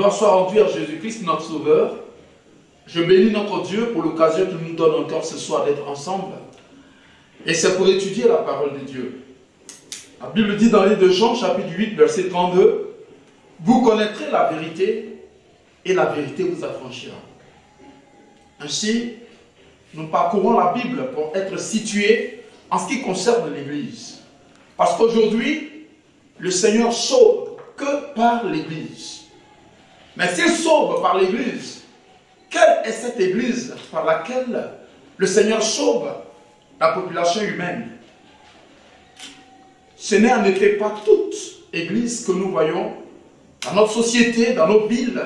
Gloire soit rendue à Jésus-Christ, notre Sauveur. Je bénis notre Dieu pour l'occasion qu'il nous donne encore ce soir d'être ensemble. Et c'est pour étudier la parole de Dieu. La Bible dit dans le livre de Jean, chapitre 8, verset 32, « Vous connaîtrez la vérité, et la vérité vous affranchira. » Ainsi, nous parcourons la Bible pour être situés en ce qui concerne l'Église. Parce qu'aujourd'hui, le Seigneur sauve que par l'Église. Mais s'il sauve par l'Église, quelle est cette Église par laquelle le Seigneur sauve la population humaine? Ce n'est en effet pas toute Église que nous voyons dans notre société, dans nos villes,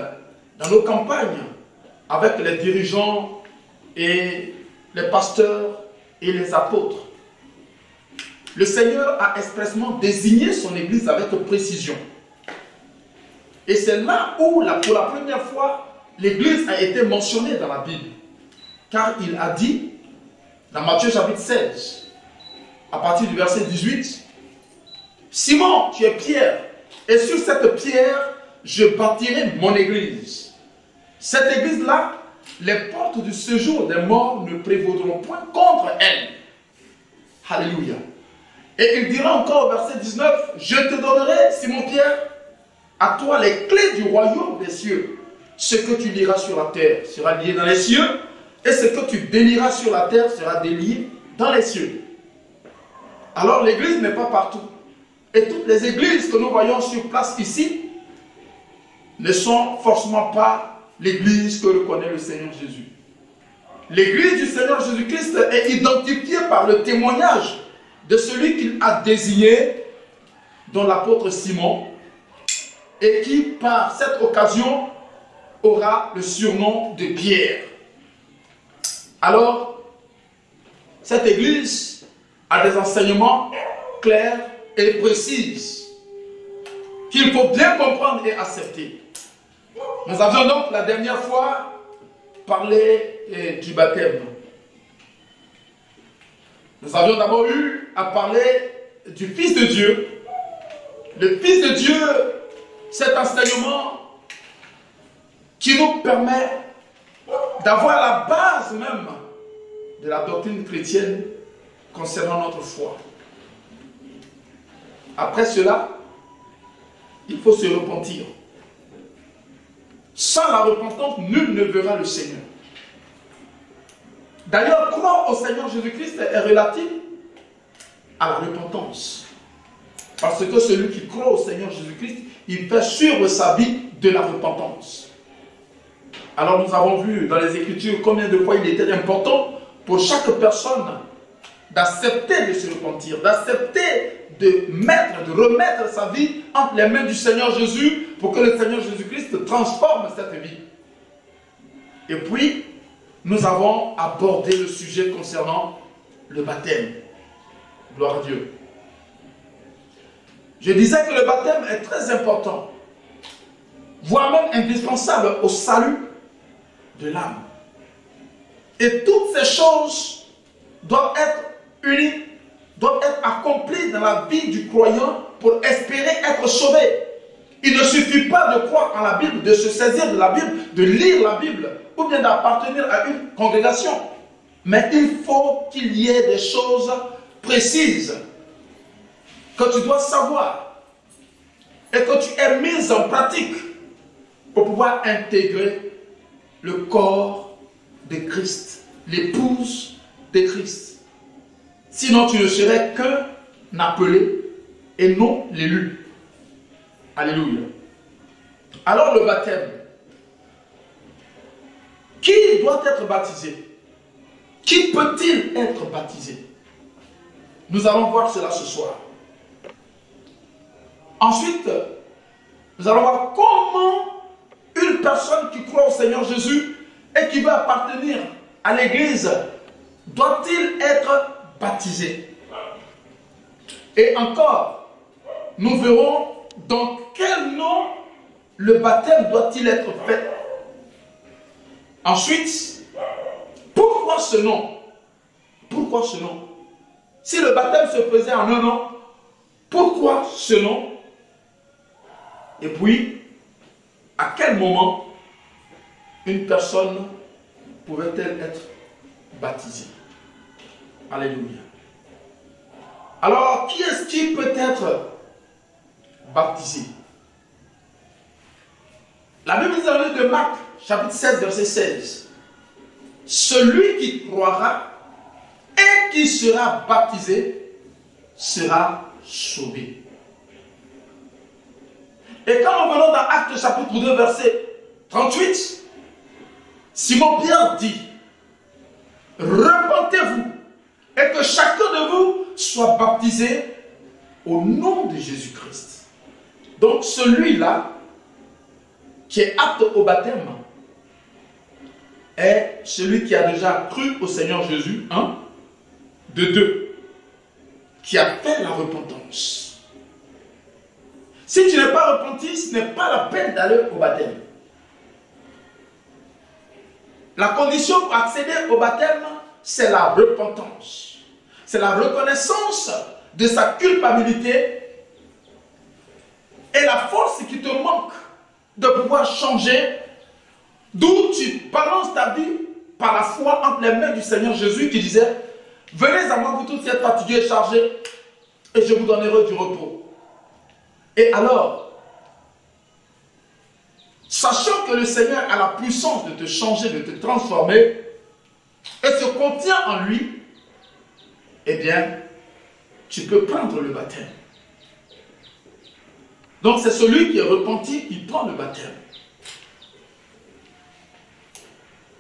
dans nos campagnes, avec les dirigeants et les pasteurs et les apôtres. Le Seigneur a expressément désigné son Église avec précision. Et c'est là où, pour la première fois, l'Église a été mentionnée dans la Bible. Car il a dit, dans Matthieu chapitre 16, à partir du verset 18, « Simon, tu es Pierre, et sur cette pierre, je bâtirai mon Église. Cette Église-là, les portes du séjour des morts ne prévaudront point contre elle. » Alléluia. Et il dira encore au verset 19, « Je te donnerai, Simon-Pierre, à toi les clés du royaume des cieux. Ce que tu liras sur la terre sera lié dans les cieux, et ce que tu délieras sur la terre sera délié dans les cieux. » Alors l'Église n'est pas partout. Et toutes les églises que nous voyons sur place ici ne sont forcément pas l'Église que reconnaît le Seigneur Jésus. L'Église du Seigneur Jésus-Christ est identifiée par le témoignage de celui qu'il a désigné, dont l'apôtre Simon, et qui, par cette occasion, aura le surnom de Pierre. Alors, cette Église a des enseignements clairs et précis qu'il faut bien comprendre et accepter. Nous avions donc la dernière fois parlé du baptême. Nous avions d'abord eu à parler du Fils de Dieu. Le Fils de Dieu, cet enseignement qui nous permet d'avoir la base même de la doctrine chrétienne concernant notre foi. Après cela, il faut se repentir. Sans la repentance, nul ne verra le Seigneur. D'ailleurs, croire au Seigneur Jésus-Christ est relatif à la repentance. Parce que celui qui croit au Seigneur Jésus-Christ, il fait suivre sa vie de la repentance. Alors nous avons vu dans les Écritures combien de fois il était important pour chaque personne d'accepter de se repentir, d'accepter de remettre sa vie entre les mains du Seigneur Jésus pour que le Seigneur Jésus-Christ transforme cette vie. Et puis, nous avons abordé le sujet concernant le baptême. Gloire à Dieu. Je disais que le baptême est très important, voire même indispensable au salut de l'âme. Et toutes ces choses doivent être unies, doivent être accomplies dans la vie du croyant pour espérer être sauvé. Il ne suffit pas de croire en la Bible, de se saisir de la Bible, de lire la Bible, ou bien d'appartenir à une congrégation. Mais il faut qu'il y ait des choses précises que tu dois savoir et que tu aies mises en pratique pour pouvoir intégrer le corps de Christ, l'épouse de Christ. Sinon, tu ne serais qu'un appelé et non l'élu. Alléluia. Alors le baptême. Qui doit être baptisé? Qui peut-il être baptisé? Nous allons voir cela ce soir. Ensuite, nous allons voir comment une personne qui croit au Seigneur Jésus et qui veut appartenir à l'Église doit-il être baptisé? Et encore, nous verrons dans quel nom le baptême doit-il être fait. Ensuite, pourquoi ce nom? Pourquoi ce nom? Si le baptême se faisait en un an, pourquoi ce nom? Et puis, à quel moment une personne pouvait-elle être baptisée? Alléluia. Alors, qui est-ce qui peut être baptisé? La Bible dit dans le livre de Marc, chapitre 16, verset 16. Celui qui croira et qui sera baptisé sera sauvé. Et quand nous venons dans Actes chapitre 2, verset 38, Simon-Pierre dit, repentez-vous et que chacun de vous soit baptisé au nom de Jésus-Christ. Donc celui-là qui est apte au baptême est celui qui a déjà cru au Seigneur Jésus, un, de deux, qui a fait la repentance. Si tu n'es pas repenti, ce n'est pas la peine d'aller au baptême. La condition pour accéder au baptême, c'est la repentance. C'est la reconnaissance de sa culpabilité et la force qui te manque de pouvoir changer, d'où tu balances ta vie par la foi entre les mains du Seigneur Jésus qui disait, venez à moi vous tous qui êtes fatigués et chargés et je vous donnerai du repos. Et alors, sachant que le Seigneur a la puissance de te changer, de te transformer, et se contient en lui, eh bien, tu peux prendre le baptême. Donc c'est celui qui est repenti qui prend le baptême.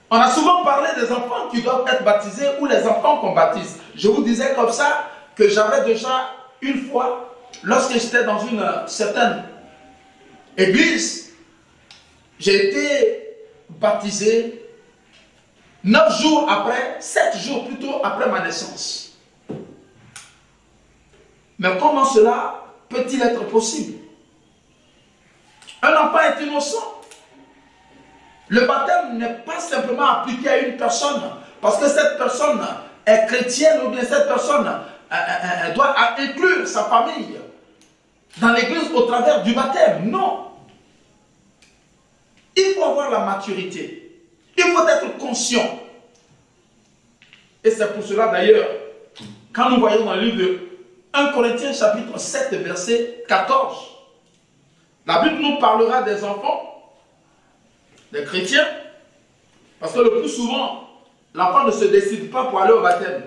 On a souvent parlé des enfants qui doivent être baptisés ou les enfants qu'on baptise. Je vous disais comme ça que j'avais déjà une fois, lorsque j'étais dans une certaine église, j'ai été baptisé 9 jours après, 7 jours plutôt après ma naissance. Mais comment cela peut-il être possible? Un enfant est innocent. Le baptême n'est pas simplement appliqué à une personne parce que cette personne est chrétienne ou bien cette personne doit inclure sa famille dans l'église au travers du baptême. Non. Il faut avoir la maturité. Il faut être conscient. Et c'est pour cela d'ailleurs, quand nous voyons dans le livre de 1 Corinthiens chapitre 7 verset 14, la Bible nous parlera des enfants, des chrétiens, parce que le plus souvent, l'enfant ne se décide pas pour aller au baptême.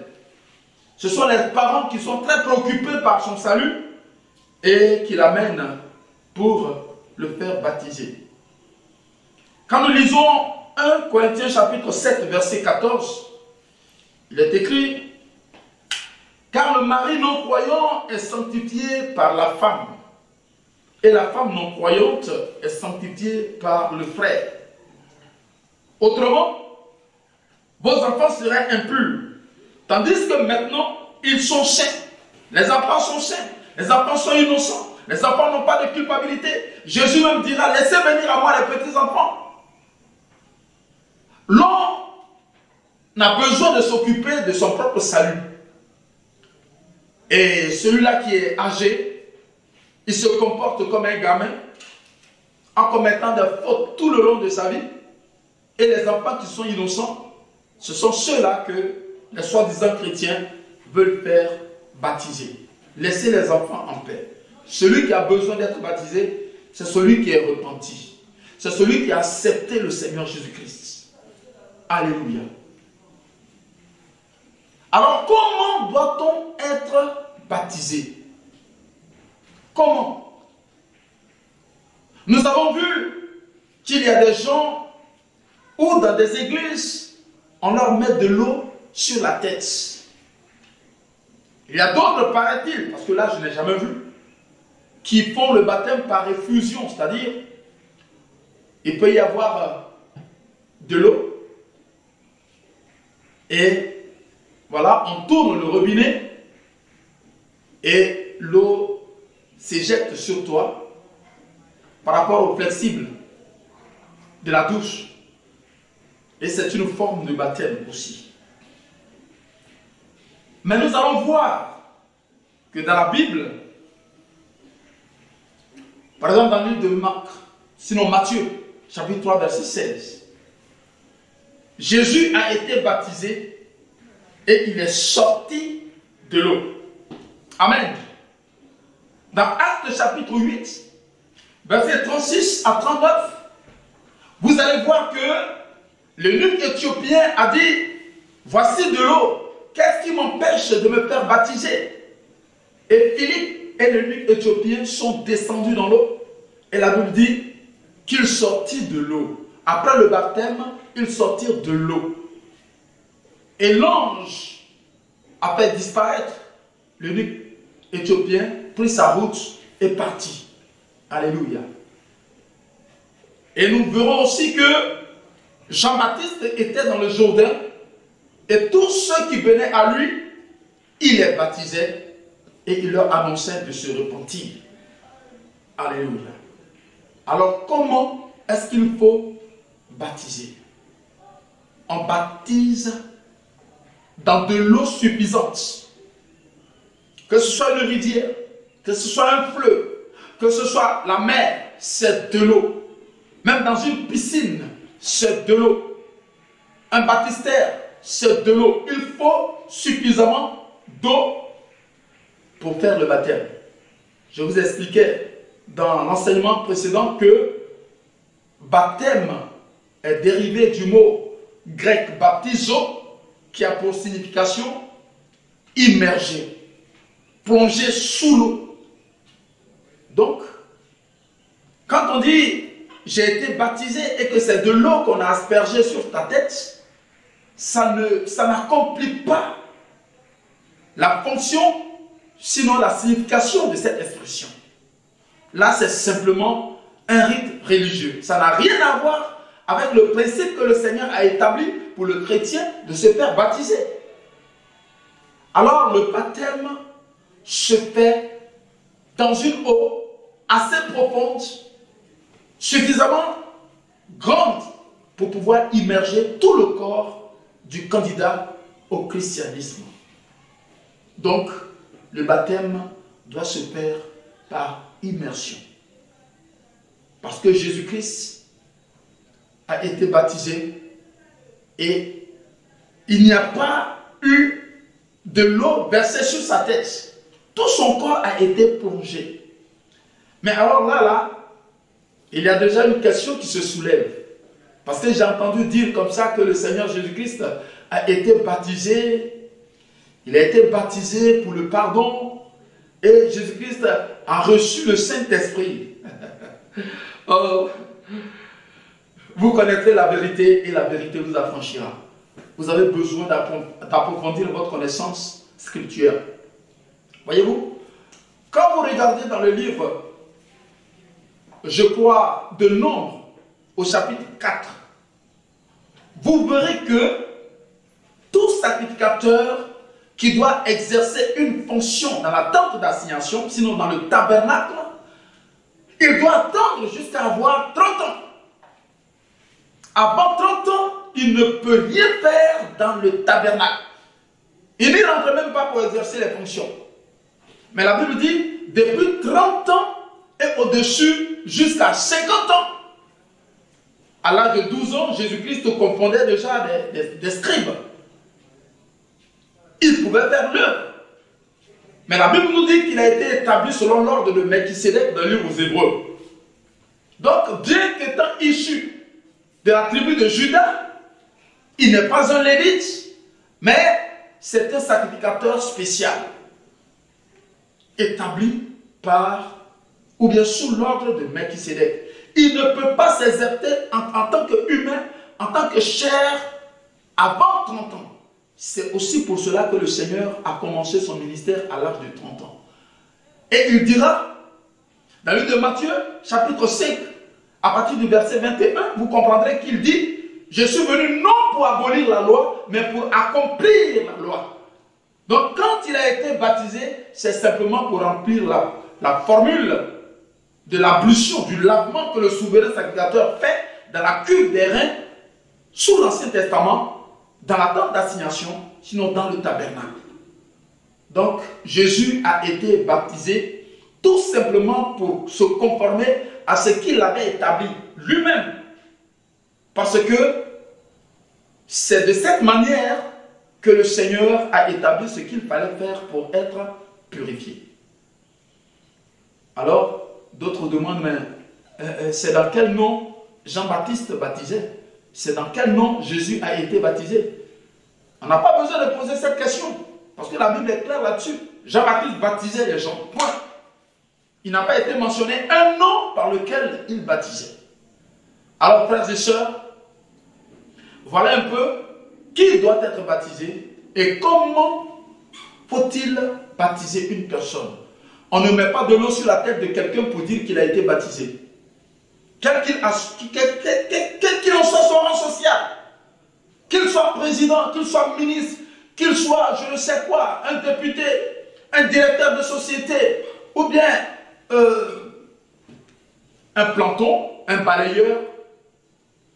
Ce sont les parents qui sont très préoccupés par son salut et qui l'amènent pour le faire baptiser. Quand nous lisons 1 Corinthiens chapitre 7 verset 14, il est écrit, car le mari non-croyant est sanctifié par la femme, et la femme non-croyante est sanctifiée par le frère. Autrement, vos enfants seraient impurs, tandis que maintenant, ils sont saints. Les enfants sont saints, les enfants sont innocents, les enfants n'ont pas de culpabilité. Jésus même dira, laissez venir à moi les petits-enfants. L'homme n'a besoin de s'occuper de son propre salut. Et celui-là qui est âgé, il se comporte comme un gamin en commettant des fautes tout le long de sa vie. Et les enfants qui sont innocents, ce sont ceux-là que les soi-disant chrétiens veulent faire baptiser. Laissez les enfants en paix. Celui qui a besoin d'être baptisé, c'est celui qui est repenti. C'est celui qui a accepté le Seigneur Jésus-Christ. Alléluia. Alors, comment doit-on être baptisé? Comment? Nous avons vu qu'il y a des gens où dans des églises, on leur met de l'eau sur la tête. Il y a d'autres, paraît-il, parce que là je n'ai jamais vu, qui font le baptême par effusion, c'est-à-dire il peut y avoir de l'eau et voilà, on tourne le robinet et l'eau s'éjecte sur toi par rapport au flexible de la douche. Et c'est une forme de baptême aussi. Mais nous allons voir que dans la Bible, par exemple dans le livre de Marc, sinon Matthieu, chapitre 3, verset 16. Jésus a été baptisé et il est sorti de l'eau. Amen. Dans Actes chapitre 8, verset 36 à 39, vous allez voir que l'eunuque éthiopien a dit, voici de l'eau, qu'est-ce qui m'empêche de me faire baptiser? Et Philippe et l'eunuque éthiopien sont descendus dans l'eau. Et la Bible dit qu'ils sortirent de l'eau. Après le baptême, ils sortirent de l'eau. Et l'ange a fait disparaître l'eunuque éthiopien, prit sa route et partit. Alléluia. Et nous verrons aussi que Jean-Baptiste était dans le Jourdain et tous ceux qui venaient à lui, il les baptisait et il leur annonçait de se repentir. Alléluia. Alors comment est-ce qu'il faut baptiser? On baptise dans de l'eau suffisante. Que ce soit une rivière, que ce soit un fleuve, que ce soit la mer, c'est de l'eau. Même dans une piscine, c'est de l'eau. Un baptistère, c'est de l'eau. Il faut suffisamment d'eau pour faire le baptême. Je vous expliquais dans l'enseignement précédent que baptême est dérivé du mot grec baptizo, qui a pour signification immerger, plonger sous l'eau. Donc, quand on dit j'ai été baptisé et que c'est de l'eau qu'on a aspergé sur ta tête, ça n'accomplit pas la fonction, sinon la signification de cette expression. Là, c'est simplement un rite religieux. Ça n'a rien à voir avec le principe que le Seigneur a établi pour le chrétien de se faire baptiser. Alors, le baptême se fait dans une eau assez profonde, suffisamment grande pour pouvoir immerger tout le corps du candidat au christianisme. Donc, le baptême doit se faire par immersion. Parce que Jésus-Christ a été baptisé et il n'y a pas eu de l'eau versée sur sa tête. Tout son corps a été plongé. Mais alors là, il y a déjà une question qui se soulève. Parce que j'ai entendu dire comme ça que le Seigneur Jésus-Christ a été baptisé. Il a été baptisé pour le pardon. Et Jésus-Christ a reçu le Saint-Esprit. Oh, vous connaîtrez la vérité et la vérité vous affranchira. Vous avez besoin d'approfondir votre connaissance scripturelle. Voyez-vous, quand vous regardez dans le livre, je crois, de Nombre, au chapitre 4, vous verrez que tout sacrificateur qui doit exercer une fonction dans la tente d'assignation, sinon dans le tabernacle, il doit attendre jusqu'à avoir 30 ans. Avant 30 ans, il ne peut rien faire dans le tabernacle. Il n'y rentre même pas pour exercer les fonctions. Mais la Bible dit, depuis 30 ans et au-dessus, jusqu'à 50 ans. À l'âge de 12 ans, Jésus-Christ confondait déjà des scribes. Il pouvait faire l'œuvre. Mais la Bible nous dit qu'il a été établi selon l'ordre de Melchisédek dans le livre aux Hébreux. Donc, bien qu'étant issu de la tribu de Juda, il n'est pas un lévite, mais c'est un sacrificateur spécial, établi par, ou bien sous l'ordre de Melchisédek. Il ne peut pas s'exercer en tant qu'humain, en tant que chair, avant 30 ans. C'est aussi pour cela que le Seigneur a commencé son ministère à l'âge de 30 ans. Et il dira, dans le livre de Matthieu, chapitre 5, à partir du verset 21, vous comprendrez qu'il dit, je suis venu non pour abolir la loi, mais pour accomplir la loi. Donc quand il a été baptisé, c'est simplement pour remplir la formule de l'ablution, du lavement que le souverain sacrificateur fait dans la cuve des reins, sous l'Ancien Testament, dans la tente d'assignation, sinon dans le tabernacle. Donc Jésus a été baptisé tout simplement pour se conformer à ce qu'il avait établi lui-même Parce que c'est de cette manière que le Seigneur a établi ce qu'il fallait faire pour être purifié. Alors, d'autres demandent, mais c'est dans quel nom Jean-Baptiste baptisait? C'est dans quel nom Jésus a été baptisé? On n'a pas besoin de poser cette question, parce que la Bible est claire là-dessus. Jean-Baptiste baptisait les gens, point. Il n'a pas été mentionné un nom par lequel il baptisait. Alors, frères et sœurs, voilà un peu qui doit être baptisé et comment faut-il baptiser une personne. On ne met pas de l'eau sur la tête de quelqu'un pour dire qu'il a été baptisé. Quel qu'il en soit son rang social, qu'il soit président, qu'il soit ministre, qu'il soit je ne sais quoi, un député, un directeur de société, ou bien un planton, un balayeur,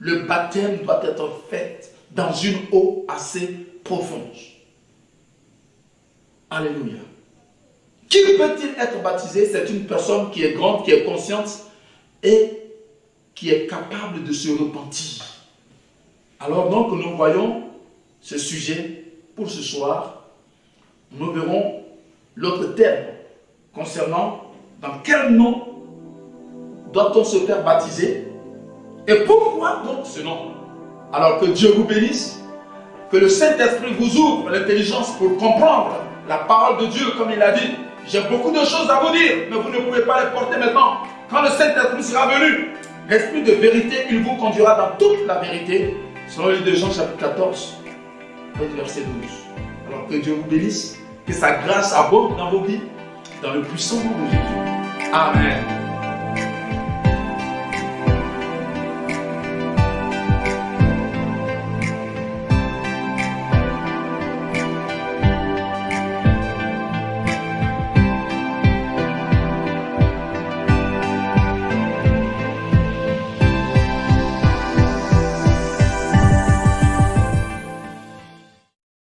le baptême doit être fait dans une eau assez profonde. Alléluia. Qui peut-il être baptisé? C'est une personne qui est grande, qui est consciente et qui est capable de se repentir. Alors donc nous voyons ce sujet pour ce soir. Nous verrons l'autre thème concernant dans quel nom doit-on se faire baptiser et pourquoi donc ce nom. Alors que Dieu vous bénisse, que le Saint-Esprit vous ouvre l'intelligence pour comprendre la parole de Dieu comme il a dit. J'ai beaucoup de choses à vous dire, mais vous ne pouvez pas les porter maintenant. Quand le Saint-Esprit sera venu, l'Esprit de vérité, il vous conduira dans toute la vérité. Selon le livre de Jean chapitre 14, verset 12. Alors que Dieu vous bénisse, que sa grâce abonde dans vos vies, dans le puissant nom de Jésus. Amen.